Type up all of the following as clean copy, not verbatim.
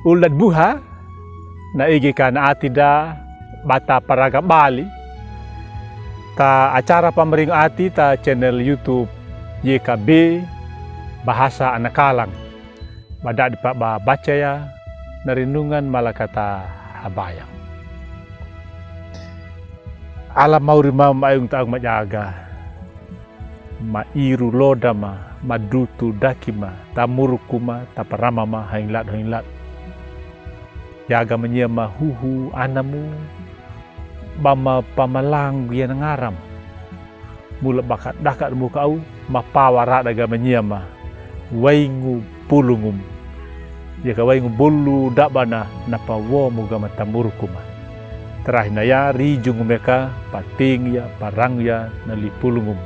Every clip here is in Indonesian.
Ulat buha na igi ka na atida bata paraga Bali ta acara pamering ati ta channel YouTube YKB Bahasa Anakalang bada di ba baca ya narinungan malakata habayang alam maurima maayong taang majaga mairu lodama madutu dakima tamurukuma taparamama hinglat yaga menyema huhu anamu bama pamalang yan ngaram mula bakat dakat muka au mapawara daga menyema waingu pulungum yaka waingu bulu dabana napawo muga matamurukuma terakhir ya rijung mereka pating ya parang ya nali pulungum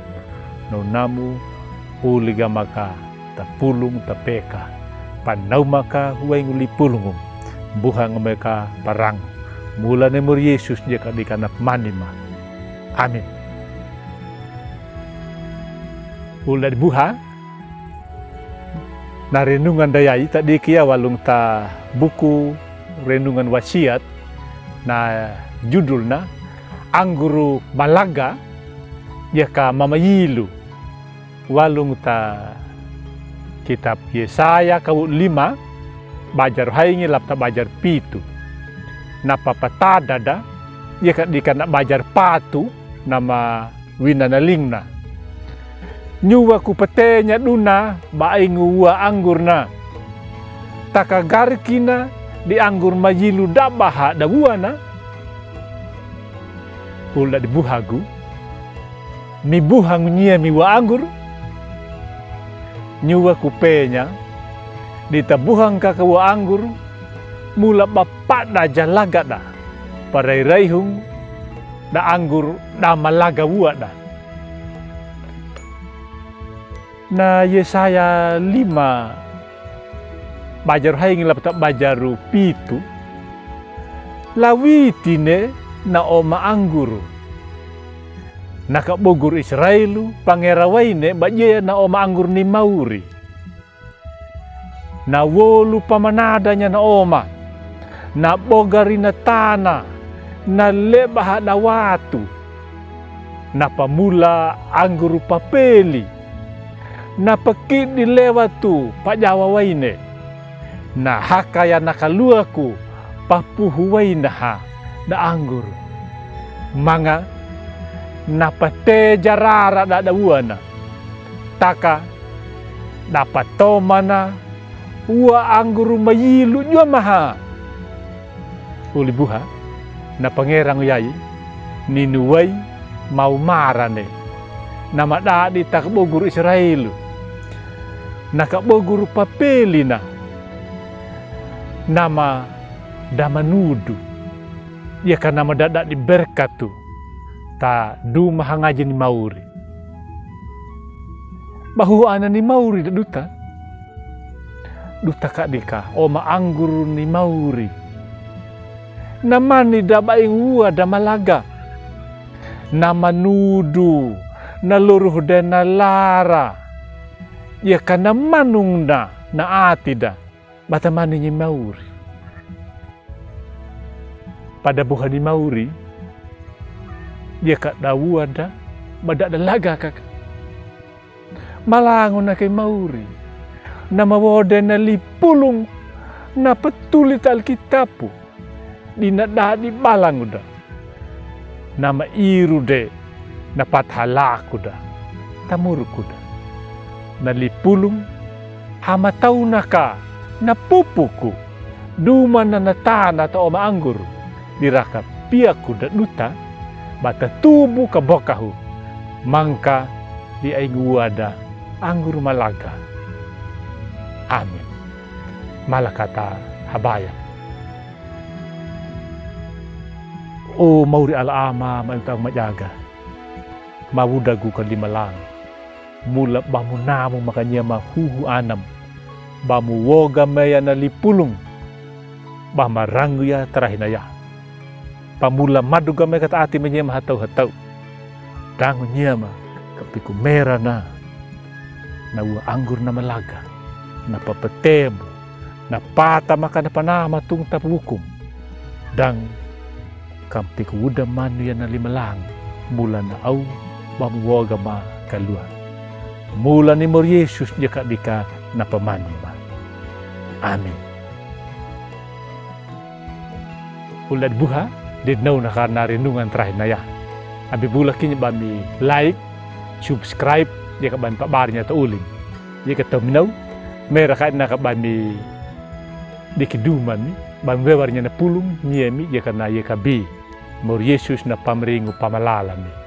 no namu uliga maka tapulung tapeka panau maka waingu li pulungum buhang mereka parang mula nemur Yesus jika dikanap manima amin. Ulat buha na renungan dayai tadi kia walung ta buku renungan wasiat na judulna Angguru Malaga yaka mamayilu walung ta kitab Yesaya kau 5 bajar haingi lapta bajar pitu napa patadada yaka dikana bajar patu nama winanalingna nyuwa ku petenya duna baingu wa anggurna takagarkina di anggur majilu dabaha dabuana pula di buhagu mi buhang nyia mi wa anggur nyuwa ku penya di tabuhang kakawa anggur mula bapak da jalaga da parai-raihung da anggur da malaga wa da na Yesaya 5 bajar haing lapta bajaru pitu lawitine na oma angguru nakabogur Israelu pangerawaine baje na oma anggur ni mauri na wolu pamanadanya na oma na bogari na tana na lebah na watu na pamula angguru papeli na pekit dilewat tu pak Jawa waine na hakaya nakaluaku papuhu waina ha da anggur manga na pate jarara da dawana taka dapat tomana wa anggur mayilu jua maha uli buha na pangerang yai ninuwai mau marane nama da di takbogur Israelu nakabogur papelina nama damanudu ya kan nama dadak di berkatu ta du mahangajin mauri bahu ana ni mauri duta kak dika oma anggur ni mauri namani dabaing ua damalaga nama nudu naluruh dena lara ya kana manung na atida batamani ni mauri pada buha di mauri dia kak dawu ada badak dalaga kak malangun na kay mauri na mawode na lipulong na patulit alkitapu di nada di balang uda na mairu de na pathalaku da tamuruku da na lipulong hamatau naka na pupuku duma na natana ta oma anggur diraka piaku da duta bata tubu ka bokahu mangka di aiguada anggur malaga amin malakata habaya o mauri alama mantang majaga mawudagu ka limalang mula bamu namu makanya mahuhu anam bamu woga maya na lipulung bamaranggu ya terahinaya pamula maduga maya kata ati menyema hatau-hatau dangu nyema kapiku merah na wa anggur na malaga na papetemu na pata maka na panama tung tapukum dang kampi kuda manu yan na limalang mula na au mamuwaga ma kalua mula ni Mor Yesus jika dika na pamani ma. Amin. Ulad buha didnaw na karena renungan terakhir na ya. Abi bulak kini bami like, subscribe jika ban pabarnya ta uling. Jika taminaw merah ka na ka bami dikiduman ni bami wewarnya na pulung niemi jika na yeka bi Mor Yesus na pamringu pamalalam ni.